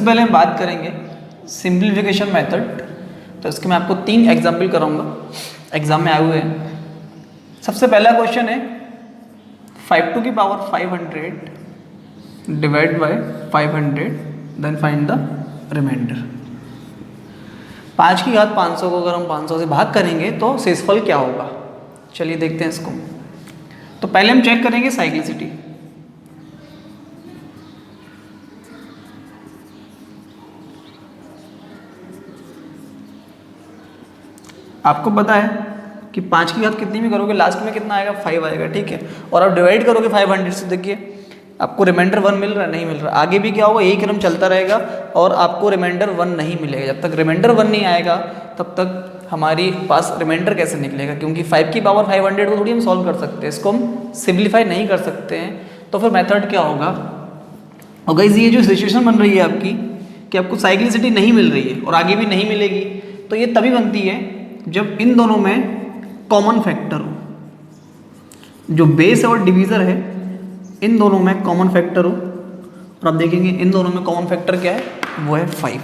पहले हम बात करेंगे सिंप्लीफिकेशन मेथड। तो इसके मैं आपको 3 एग्जाम्पल कराऊंगा, एग्जाम में आए हुए हैं। सबसे पहला क्वेश्चन है 5 to the power 500 divide by 500 then find the reminder. 5 की घात 500 को अगर हम 500 से भाग करेंगे तो शेषफल क्या होगा। चलिए देखते हैं इसको। तो पहले हम चेक करेंगे साइक्लिसिटी। आपको पता है कि 5 की घात कितनी भी करोगे लास्ट में कितना आएगा, 5 आएगा, ठीक है। और आप डिवाइड करोगे 500 से, देखिए आपको रिमाइंडर 1 मिल रहा है, नहीं मिल रहा। आगे भी क्या होगा, यही क्रम चलता रहेगा और आपको रिमाइंडर 1 नहीं मिलेगा। जब तक रिमाइंडर 1 नहीं आएगा तब तक हमारी पास रिमाइंडर कैसे निकलेगा, क्योंकि 5 की पावर 500 को थोड़ी हम सॉल्व कर सकते हैं, इसको हम सिंप्लीफाई नहीं कर सकते हैं। तो फिर मेथड क्या होगा। और गाइस ये जो सिचुएशन बन रही है आपकी कि आपको साइक्लिसिटी नहीं मिल रही है और आगे भी नहीं मिलेगी, तो ये तभी बनती है जब इन दोनों में कॉमन फैक्टर हो। जो बेस और डिवीज़र है इन दोनों में कॉमन फैक्टर हो, और आप देखेंगे इन दोनों में कॉमन फैक्टर क्या है, वो है 5,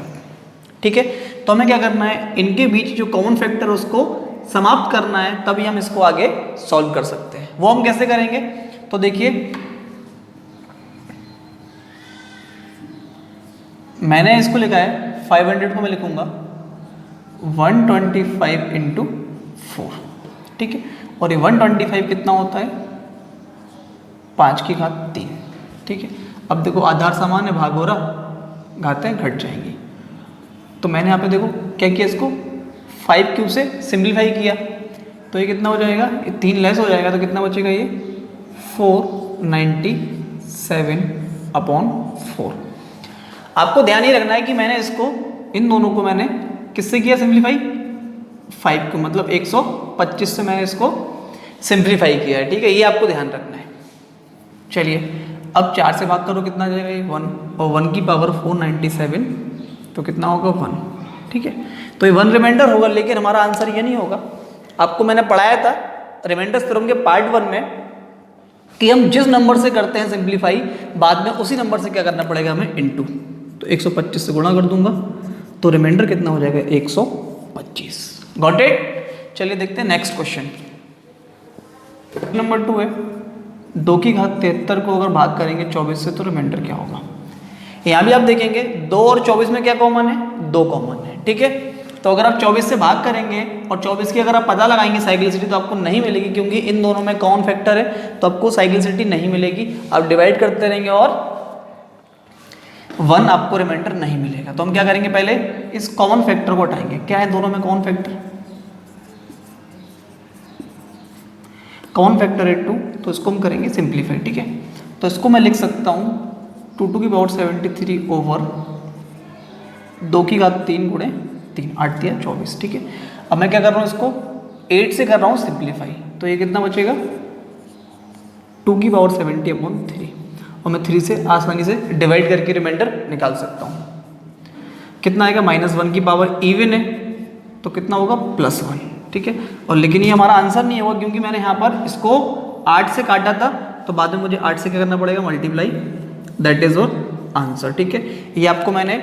ठीक है। तो हमें क्या करना है, इनके बीच जो कॉमन फैक्टर है उसको समाप्त करना है, तभी हम इसको आगे सॉल्व कर सकते हैं। वो हम कैसे करेंगे, तो देखिए मैंने इसको लिखा है 500 को मैं लिखूंगा 125 इंटू 4, ठीक है। और ये 125 कितना होता है, 5 की घात 3, ठीक है। अब देखो आधार समान है, भाग हो रहा, घातें घट जाएंगी। तो मैंने यहाँ पे देखो क्या किया, इसको 5 क्यूब से सिंप्लीफाई किया, तो ये कितना हो जाएगा, ये 3 लेस हो जाएगा, तो कितना बचेगा, ये 497/4। आपको ध्यान ये रखना है कि मैंने इसको इन दोनों को मैंने किससे किया सिंप्लीफाई, 5 को, मतलब 125 से मैंने इसको सिंप्लीफाई किया है, ठीक है। ये आपको ध्यान रखना है। चलिए अब 4 से भाग करो, कितना जाएगा, ये 1, और 1 की पावर 497, तो कितना होगा 1, ठीक है। तो ये 1 रिमाइंडर होगा, लेकिन हमारा आंसर ये नहीं होगा। आपको मैंने पढ़ाया था रिमाइंडर थ्योरम के पार्ट 1 में कि हम जिस नंबर से करते हैं सिंप्लीफाई, बाद में उसी नंबर से क्या करना पड़ेगा हमें, इनटू। तो 125 से गुणा कर दूंगा, तो रिमाइंडर कितना हो जाएगा, 125। Got it. चलिए देखते हैं नेक्स्ट क्वेश्चन। नंबर 2 है 2 की घात 73 को अगर भाग करेंगे 24 से, तो रिमाइंडर क्या होगा। यहाँ भी आप देखेंगे 2 और 24 में क्या कॉमन है, 2 कॉमन है, ठीक है। तो अगर आप 24 से भाग करेंगे और 24 की अगर आप पता लगाएंगे साइक्लिसिटी, तो आपको नहीं मिलेगी, क्योंकि इन दोनों में कॉमन फैक्टर है, तो आपको साइक्लिसिटी नहीं मिलेगी। आप डिवाइड करते रहेंगे और 1 आपको रिमाइंडर नहीं मिलेगा। तो हम क्या करेंगे, पहले इस कॉमन फैक्टर को हटाएंगे। क्या है दोनों में कॉमन फैक्टर, कॉमन फैक्टर है 2, तो इसको हम करेंगे सिंप्लीफाई, ठीक है। तो इसको मैं लिख सकता हूँ 2 to the power 73 ओवर 2 की घात 3 गुणे 3, 8 या 24, ठीक है। अब मैं क्या कर रहा हूँ, इसको 8 से कर रहा हूँ सिंप्लीफाई, तो ये कितना बचेगा, 2 की पावर 70/3, और मैं 3 से आसानी से डिवाइड करके रिमाइंडर निकाल सकता हूँ। कितना आएगा, -1 की पावर इवन है, तो कितना होगा, +1, ठीक है। और लेकिन ये हमारा आंसर नहीं होगा, क्योंकि मैंने यहाँ पर इसको 8 से काटा था, तो बाद में मुझे 8 से क्या करना पड़ेगा, multiply, that is your answer, ठीक है। ये आपको मैंने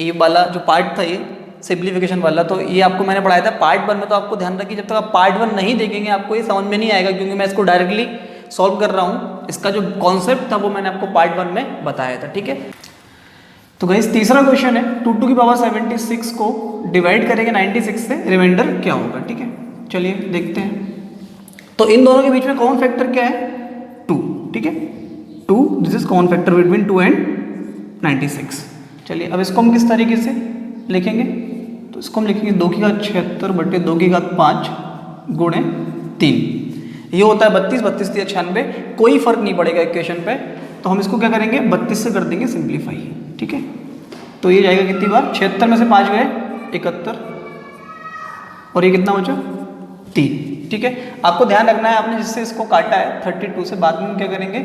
ये वाला जो पार्ट था, ये सिंप्लीफिकेशन वाला, तो ये आपको मैंने पढ़ाया था पार्ट 1 में। तो आपको ध्यान रखिए, जब तक आप पार्ट 1 नहीं देखेंगे आपको ये समझ में नहीं आएगा, क्योंकि मैं इसको डायरेक्टली सॉल्व कर रहा हूँ। इसका जो कॉन्सेप्ट था वो मैंने आपको पार्ट 1 में बताया था, ठीक है। तो गाइस तीसरा क्वेश्चन है 2 to the power 76 को डिवाइड करेंगे 96 से, रिमाइंडर क्या होगा, ठीक है। चलिए देखते हैं। तो इन दोनों के बीच में कॉमन फैक्टर क्या है, 2, ठीक है। 2, this is common factor between 2 and 96। चलिए अब इसको हम किस तरीके से लिखेंगे, तो इसको हम लिखेंगे 2 की घात 76 बटे 2 की घात 5 गुणे 3। ये होता है 32, 32 3 96, कोई फर्क नहीं पड़ेगा इक्वेशन पे। तो हम इसको क्या करेंगे, 32 से कर देंगे सिंप्लीफाई, ठीक है। तो ये जाएगा कितनी बार, 76 में से 5 गए 71, और ये कितना बचा, 3, ठीक है। आपको ध्यान रखना है, आपने जिससे इसको काटा है 32 से, बाद में क्या करेंगे,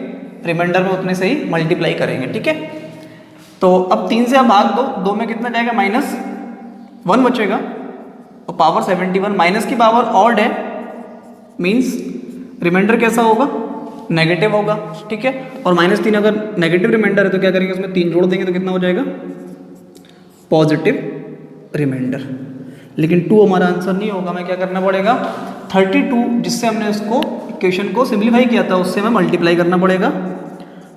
रिमाइंडर में उतने से ही मल्टीप्लाई करेंगे, ठीक है। तो अब 3 से आप भाग दो, 2 में कितना जाएगा, -1 बचेगा, और पावर 71, माइनस की पावर ऑड है, मीन्स रिमाइंडर कैसा होगा, नेगेटिव होगा, ठीक है। और -3 अगर नेगेटिव रिमाइंडर है तो क्या करेंगे, उसमें 3 जोड़ देंगे, तो कितना हो जाएगा, पॉजिटिव रिमाइंडर। लेकिन 2 हमारा आंसर नहीं होगा, हमें क्या करना पड़ेगा 32 जिससे हमने उसको इक्वेशन को सिंप्लीफाई किया था उससे हमें मल्टीप्लाई करना पड़ेगा।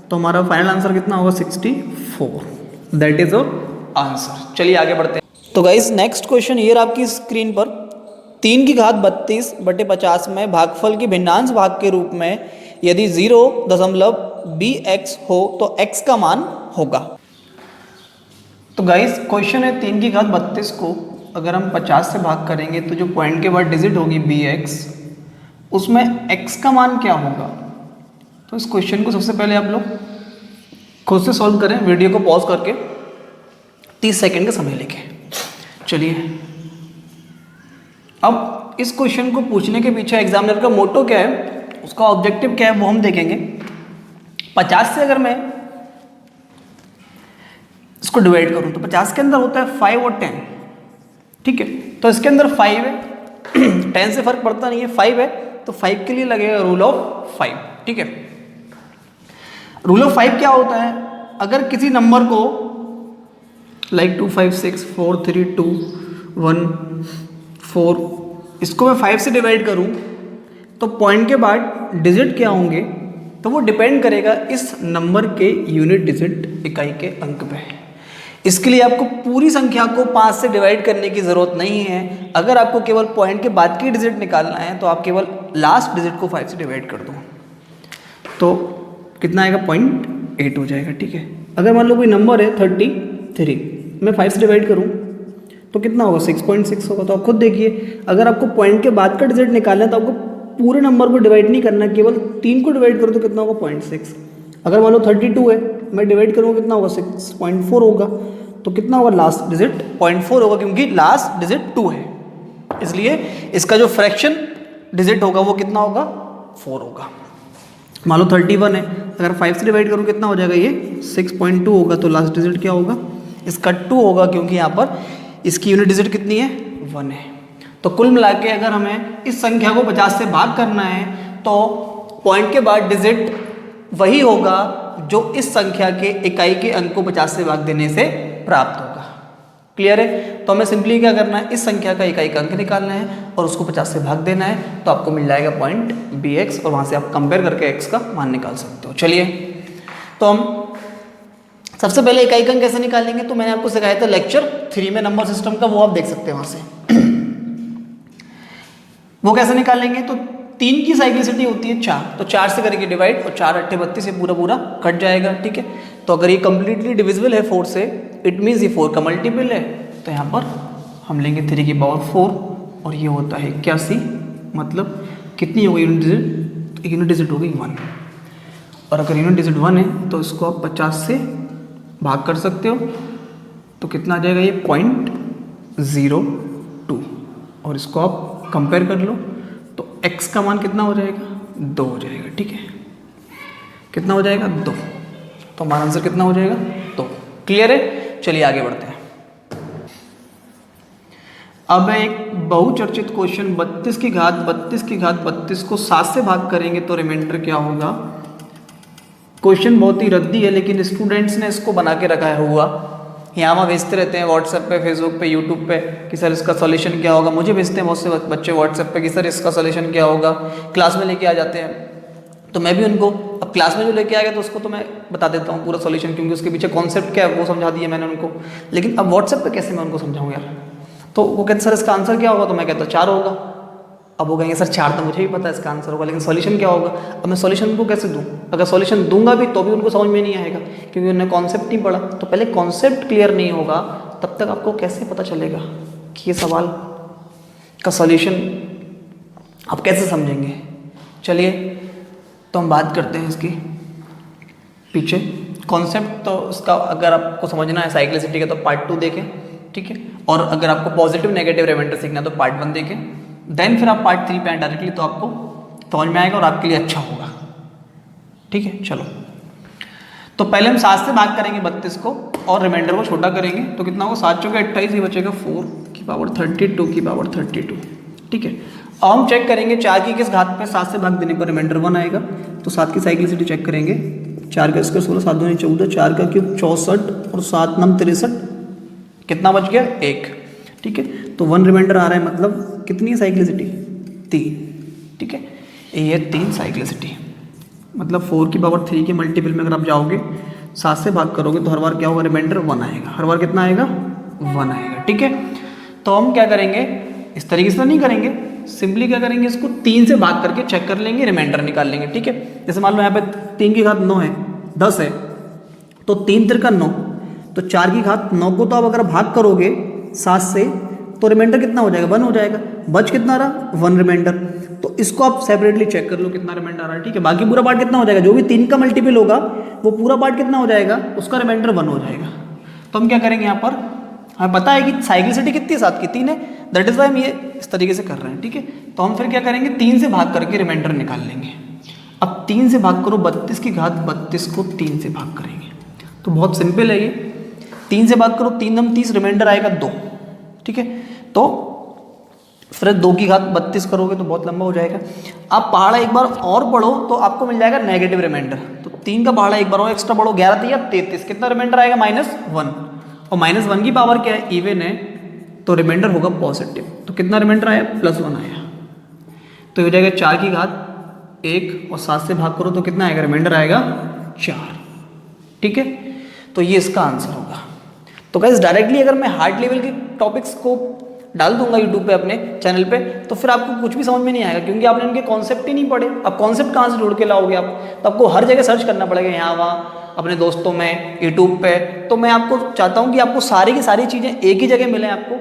तो हमारा फाइनल आंसर कितना होगा 64, दैट इज अवर आंसर। चलिए आगे बढ़ते हैं। तो गाइस नेक्स्ट क्वेश्चन ये आपकी स्क्रीन पर 3 की घात 32 बटे 50 में भागफल की भिन्नांश भाग के रूप में यदि 0.bx हो तो x का मान होगा। तो गाइस क्वेश्चन है 3 की घात 32 को अगर हम 50 से भाग करेंगे तो जो पॉइंट के बाद डिजिट होगी bx उसमें x का मान क्या होगा। तो इस क्वेश्चन को सबसे पहले आप लोग खुद से सॉल्व करें, वीडियो को पॉज करके 30 सेकंड का समय लेके। चलिए अब इस क्वेश्चन को पूछने के पीछे एग्जामिनर का मोटो क्या है, उसका ऑब्जेक्टिव क्या है वो हम देखेंगे। 50 से अगर मैं इसको डिवाइड करूं तो 50 के अंदर होता है 5 और 10, ठीक है। तो इसके अंदर 5 है 10 से फर्क पड़ता नहीं है, 5 है तो 5 के लिए लगेगा रूल ऑफ 5, ठीक है। रूल ऑफ 5 क्या होता है, अगर किसी नंबर को लाइक 2 5 6 4 3 2 1 4 इसको मैं 5 से डिवाइड करूं तो पॉइंट के बाद डिजिट क्या होंगे, तो वो डिपेंड करेगा इस नंबर के यूनिट डिजिट इकाई के अंक पे। इसके लिए आपको पूरी संख्या को 5 से डिवाइड करने की ज़रूरत नहीं है। अगर आपको केवल पॉइंट के बाद की डिजिट निकालना है तो आप केवल लास्ट डिजिट को 5 से डिवाइड कर दो तो कितना आएगा 0.8 हो जाएगा, ठीक है। अगर मान लो कोई नंबर है 33 मैं 5 से डिवाइड करूँ तो कितना होगा 6.6 होगा। तो आप खुद देखिए अगर आपको पॉइंट के बाद का डिजिट निकालना है तो आपको पूरे नंबर को डिवाइड नहीं करना, केवल 3 को डिवाइड करो तो कितना होगा 0.6। अगर मान लो 32 है मैं डिवाइड करूँगा कितना होगा 6.4 होगा, तो कितना होगा लास्ट डिजिट 0.4 होगा क्योंकि लास्ट डिजिट 2 है, इसलिए इसका जो फ्रैक्शन डिजिट होगा वो कितना होगा 4 होगा। मान लो 31 है अगर 5 से डिवाइड करूँ कितना हो जाएगा ये 6.2 होगा, तो लास्ट डिजिट क्या होगा इसका 2 होगा क्योंकि यहाँ पर इसकी यूनिट डिजिट कितनी है 1 है। तो कुल मिला के अगर हमें इस संख्या को 50 से भाग करना है तो पॉइंट के बाद डिजिट वही होगा जो इस संख्या के इकाई के अंक को 50 से भाग देने से प्राप्त होगा। क्लियर है। तो हमें सिंपली क्या करना है, इस संख्या का इकाई का अंक निकालना है और उसको 50 से भाग देना है, तो आपको मिल जाएगा पॉइंट bx और वहाँ से आप कंपेयर करके x का मान निकाल सकते हो। चलिए तो हम सबसे पहले इकाई का अंक कैसे निकालेंगे, तो मैंने आपको सिखाया था लेक्चर 3 में नंबर सिस्टम का, वो आप देख सकते हैं वहाँ से। वो कैसे निकालेंगे, तो 3 की साइक्लिसिटी होती है 4, तो 4 से करेंगे डिवाइड और 4 8 32 से पूरा पूरा कट जाएगा, ठीक है। तो अगर ये कंप्लीटली डिविजिबल है 4 से, इट मीन्स ये 4 का मल्टीपल है, तो यहाँ पर हम लेंगे 3 की पावर 4 और ये होता है 81, मतलब कितनी हो गई यूनिट डिजिट, यूनिट डिजिट हो गई 1। और अगर यूनिट डिजिट 1 है तो इसको आप 50 से भाग कर सकते हो, तो कितना आ जाएगा ये 0.02 और इसको आप कंपेयर कर लो तो x का मान कितना हो जाएगा 2 हो जाएगा, ठीक है। कितना हो जाएगा 2, तो हमारा आंसर कितना हो जाएगा 2। क्लियर है। चलिए आगे बढ़ते हैं। अब एक बहुचर्चित क्वेश्चन 32 की घात 32 को 7 से भाग करेंगे तो रिमाइंडर क्या होगा। क्वेश्चन बहुत ही रद्दी है लेकिन स्टूडेंट्स ने इसको बना के रखा है हुआ, यहाँ वहाँ भेजते रहते हैं व्हाट्सएप पे, फेसबुक पे, यूट्यूब पे कि सर इसका सॉल्यूशन क्या होगा। मुझे भेजते हैं बहुत से बच्चे व्हाट्सएप पे कि सर इसका सॉल्यूशन क्या होगा, क्लास में लेके आ जाते हैं। तो मैं भी उनको अब क्लास में जो लेके आ गया तो उसको तो मैं बता देता हूँ पूरा सॉल्यूशन, क्योंकि उसके पीछे कॉन्सेप्ट क्या है वो समझा दिया मैंने उनको। लेकिन अब व्हाट्सएप पे कैसे मैं उनको समझाऊँ यार। तो वो कहते सर इसका आंसर क्या होगा, तो मैं कहता 4 होगा। अब वो कहेंगे सर 4 तो मुझे भी पता है इसका आंसर होगा, लेकिन सॉल्यूशन क्या होगा। अब मैं सॉल्यूशन उनको कैसे दूँ, अगर सॉल्यूशन दूंगा भी तो भी उनको समझ में नहीं आएगा क्योंकि उन्होंने कॉन्सेप्ट नहीं पढ़ा। तो पहले कॉन्सेप्ट क्लियर नहीं होगा तब तक आपको कैसे पता चलेगा कि ये सवाल का सॉल्यूशन आप कैसे समझेंगे। चलिए तो हम बात करते हैं इसकी पीछे कॉन्सेप्ट। तो उसका अगर आपको समझना है साइक्लिसिटी का तो पार्ट 2 देखें, ठीक है। और अगर आपको पॉजिटिव नेगेटिव रिमाइंडर सीखना है तो पार्ट 1 देखें, देन फिर आप पार्ट 3 पे आए डायरेक्टली, तो आपको समझ में आएगा और आपके लिए अच्छा होगा, ठीक है। चलो तो पहले हम 7 से भाग करेंगे 32 को और रिमाइंडर को छोटा करेंगे, तो कितना होगा 7 चौके 28, ये बचेगा 4 की पावर 32 की पावर 32, ठीक है। अब हम चेक करेंगे 4 की किस घात पे 7 से भाग देने पर रिमाइंडर 1 आएगा। तो 7 की साइक्लिसिटी चेक करेंगे, 4 का स्क्वायर 16, 7 दूनी 14, 4 का क्यूब 64 और 7 नम 63, कितना बच गया 1, ठीक है। तो 1 रिमाइंडर आ रहा है, मतलब कितनी है साइक्लिसिटी 3, ठीक है। ये 3 साइक्लिसिटी, मतलब 4 की पावर 3 के मल्टीपल में अगर आप जाओगे 7 से भाग करोगे तो हर बार क्या होगा, रिमाइंडर 1 आएगा, हर बार कितना आएगा 1 आएगा, ठीक है। तो हम क्या करेंगे, इस तरीके से तो नहीं करेंगे, सिंपली क्या करेंगे, इसको 3 से भाग करके चेक कर लेंगे, रिमाइंडर निकाल लेंगे, ठीक है। जैसे मान लो यहाँ पे 3 की घात 9 है, 10 है, तो 3 तिरका 9, तो 4 की घात 9 को तो आप अगर भाग करोगे 7 से तो रिमाइंडर कितना हो जाएगा, 1 हो जाएगा, बच कितना रहा 1 रिमाइंडर। तो इसको आप सेपरेटली चेक कर लो कितना रिमाइंडर आ रहा है, ठीक है। बाकी पूरा पार्ट कितना हो जाएगा, जो भी 3 का मल्टीपल होगा वो पूरा पार्ट कितना हो जाएगा, उसका रिमाइंडर 1 हो जाएगा। तो हम क्या करेंगे यहाँ पर, हमें पता है कि साइक्लिसिटी कितनी है, 7 की 3 है, दैट इज वाई हम ये इस तरीके से कर रहे हैं, ठीक है। तो हम फिर क्या करेंगे, 3 से भाग करके रिमाइंडर निकाल लेंगे। अब 3 से भाग करो, 32 की घात 32 को 3 से भाग करेंगे, तो बहुत सिंपल है ये, 3 से भाग करो, 3 हम 30, रिमाइंडर आएगा 2, ठीक है। तो फिर 2 की घात 32 करोगे तो बहुत लंबा हो जाएगा। आप पहाड़ा एक बार और पढ़ो तो आपको मिल जाएगा नेगेटिव रिमाइंडर, तो 3 का पहाड़ा एक बार और एक्स्ट्रा पढ़ो, 11 3 33, कितना रिमाइंडर आएगा -1, और -1 की पावर क्या है, इवन है, तो रिमाइंडर होगा पॉजिटिव, तो कितना रिमाइंडर आया, +1 आया। तो हो जाएगा 4 की घात 1 और 7 से भाग करो तो कितना आएगा, रिमाइंडर आएगा 4, ठीक है। तो ये इसका आंसर होगा। तो गाइस डायरेक्टली अगर मैं हार्ड लेवल के टॉपिक्स को डाल दूंगा यूट्यूब पे अपने चैनल पे, तो फिर आपको कुछ भी समझ में नहीं आएगा, क्योंकि आपने इनके कॉन्सेप्ट ही नहीं पढ़े। अब कॉन्सेप्ट कहाँ से जोड़ के लाओगे आप, तो आपको हर जगह सर्च करना पड़ेगा, यहाँ वहाँ अपने दोस्तों में, यूट्यूब पे। तो मैं आपको चाहता हूँ कि आपको सारी की सारी चीज़ें एक ही जगह मिलें आपको,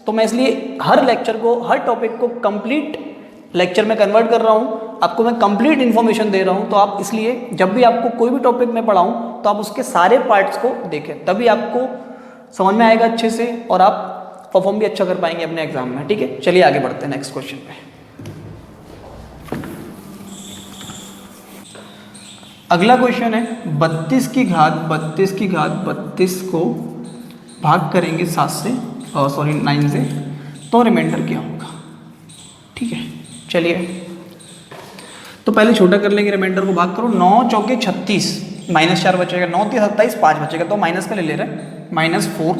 तो मैं इसलिए हर लेक्चर को, हर टॉपिक को कंप्लीट लेक्चर में कन्वर्ट कर रहा हूँ, आपको मैं कंप्लीट इन्फॉर्मेशन दे रहा हूँ। तो आप इसलिए जब भी आपको कोई भी टॉपिक में पढ़ाऊँ तो आप उसके सारे पार्ट्स को देखें, तभी आपको समझ में आएगा अच्छे से और आप परफॉर्म भी अच्छा कर पाएंगे अपने एग्जाम में, ठीक है। चलिए आगे बढ़ते हैं नेक्स्ट क्वेश्चन पे। अगला क्वेश्चन है 32 की घात 32 को भाग करेंगे 7 से, 9 से, तो रिमाइंडर क्या होगा, ठीक है। चलिए तो पहले छोटा कर लेंगे, रिमाइंडर को भाग करो, 9 चौके 36, -4 बचेगा, 9 3 27, 5 बचेगा, तो माइनस का ले ले रहे हैं, -4,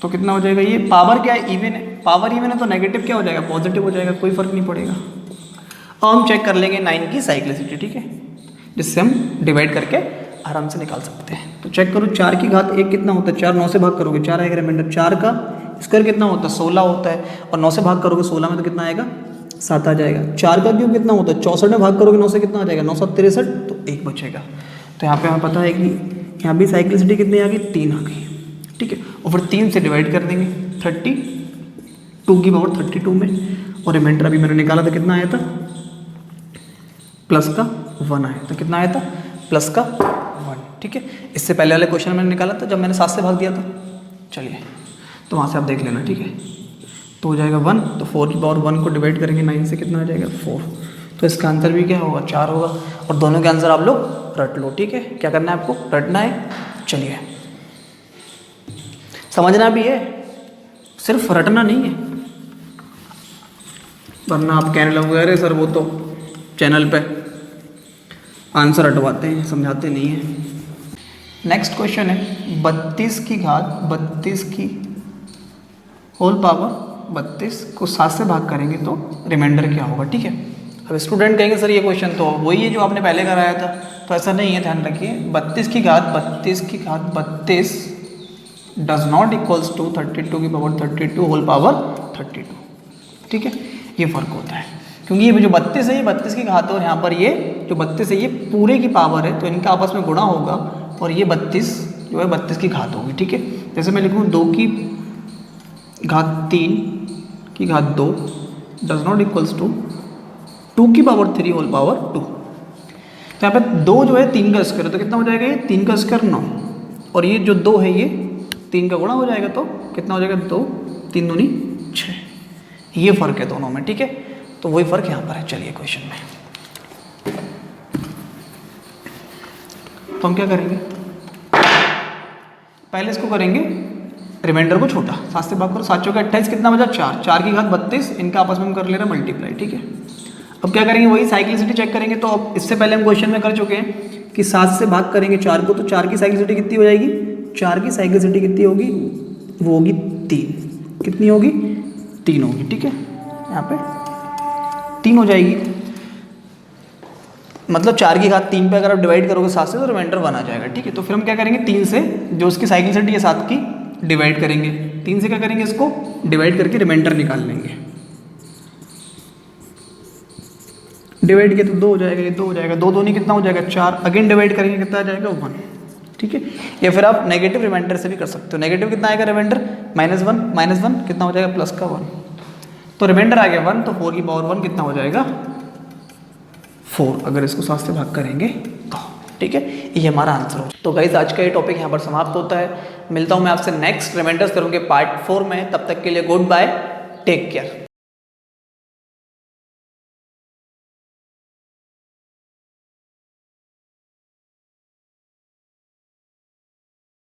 तो कितना हो जाएगा, ये पावर क्या है, इवन है, पावर इवन है तो नेगेटिव क्या हो जाएगा, पॉजिटिव हो जाएगा, कोई फर्क नहीं पड़ेगा। अब हम चेक कर लेंगे 9 की साइक्लिसिटी, ठीक है, जिससे हम डिवाइड करके आराम से निकाल सकते हैं। तो चेक करो, 4 की घात 1 कितना होता है, 4 9 से भाग करोगे 4 आएगा रिमाइंडर, 4 का स्क्वायर कितना होता है 16 होता है, और 9 से भाग करोगे 16 में तो कितना आएगा 7 आ जाएगा। 4 का क्यूब कितना होता है 64 में भाग करोगे 9 से कितना आ जाएगा 9 7 63, तो 1 बचेगा। तो यहाँ पे हमें पता है कि यहाँ भी साइक्लिसिटी कितनी आ गई, 3 आ गई, ठीक है। और फिर 3 से डिवाइड कर देंगे 32 की पावर 32 में, और रिमाइंडर अभी मैंने निकाला था कितना आया था, प्लस का 1 आया था, कितना आया था प्लस का 1, ठीक है। इससे पहले वाले क्वेश्चन मैंने निकाला था जब मैंने 7 से भाग दिया था। चलिए तो वहाँ से आप देख लेना, ठीक है। तो हो जाएगा 1, तो 4 की पावर 1 को डिवाइड करेंगे 9 से, कितना आ जाएगा 4, तो इसका आंसर भी क्या होगा 4 होगा। और दोनों के आंसर आप लोग रट लो, ठीक है। क्या करना है आपको, रटना है। चलिए समझना भी है, सिर्फ रटना नहीं है, वरना आप कहने लगोगे अरे सर वो तो चैनल पे आंसर रटवाते हैं, समझाते नहीं हैं। नेक्स्ट क्वेश्चन है 32 की घात 32 की होल पावर 32 को 7 से भाग करेंगे तो रिमाइंडर क्या होगा, ठीक है। अब स्टूडेंट कहेंगे सर ये क्वेश्चन तो वही है जो आपने पहले कराया था, तो ऐसा नहीं है, ध्यान रखिए। 32 की घात 32 डज नॉट इक्वल्स टू 32 की पावर 32 होल पावर 32, ठीक है। ये फर्क होता है क्योंकि ये जो 32 है ये 32 की घात है, और यहाँ पर ये जो 32 है ये पूरे की पावर है, तो इनका आपस में गुणा होगा और ये 32 जो है 32 की घात होगी, ठीक है। जैसे मैं लिखूँ 2 की घात 3 की घात 2 डज नॉट इक्वल्स टू 2 की पावर 3 होल पावर 2। तो यहाँ पे 2 जो है 3 का स्क्वायर है, तो कितना हो जाएगा ये 3 का स्क्वायर 9, और ये जो 2 है ये 3 का गुणा हो जाएगा, तो कितना हो जाएगा 2 3 दूनी 6। ये फर्क है दोनों में, ठीक है। तो वही फर्क यहाँ पर है। चलिए क्वेश्चन में तो हम क्या करेंगे, पहले इसको करेंगे रिमाइंडर को छोटा, 7 से भाग करो, 7 चौके 28, कितना बचा 4, 4 की घात 32, इनका आपस में हम कर ले रहे हैं मल्टीप्लाई, ठीक है। अब क्या करेंगे, वही साइक्लिसिटी चेक करेंगे। तो अब इससे पहले हम क्वेश्चन में कर चुके हैं कि 7 से भाग करेंगे 4 को, तो 4 की साइक्लिसिटी कितनी हो जाएगी 4 की साइक्लिसिटी कितनी होगी, वो होगी 3। कितनी होगी, 3 होगी, ठीक है। यहाँ पे 3 हो जाएगी, मतलब 4 की घात 3 पे अगर आप डिवाइड करोगे 7 से तो रिमाइंडर 1 आ जाएगा, ठीक है। तो फिर हम क्या करेंगे, 3 से जो उसकी साइक्लिसिटी है 7 की डिवाइड करेंगे, 3 से क्या करेंगे, इसको डिवाइड करके रिमाइंडर निकाल लेंगे। डिवाइड किया तो 2 हो जाएगा, ये 2 हो जाएगा, 2 दूनी कितना हो जाएगा 4, अगेन डिवाइड करेंगे कितना आ जाएगा 1, ठीक है। या फिर आप नेगेटिव रिमाइंडर से भी कर सकते हो। नेगेटिव कितना आएगा रिमाइंडर, -1 कितना हो जाएगा +1, तो रिमाइंडर आ गया 1, तो 4 की पावर 1 कितना हो जाएगा 4, अगर इसको 7 से भाग करेंगे तो, ठीक है। ये हमारा आंसर हो। तो गाइस आज का ये टॉपिक यहाँ पर समाप्त होता है। मिलता हूँ मैं आपसे नेक्स्ट रिमाइंडर्स करूँगे पार्ट 4 में, तब तक के लिए गुड बाय, टेक केयर।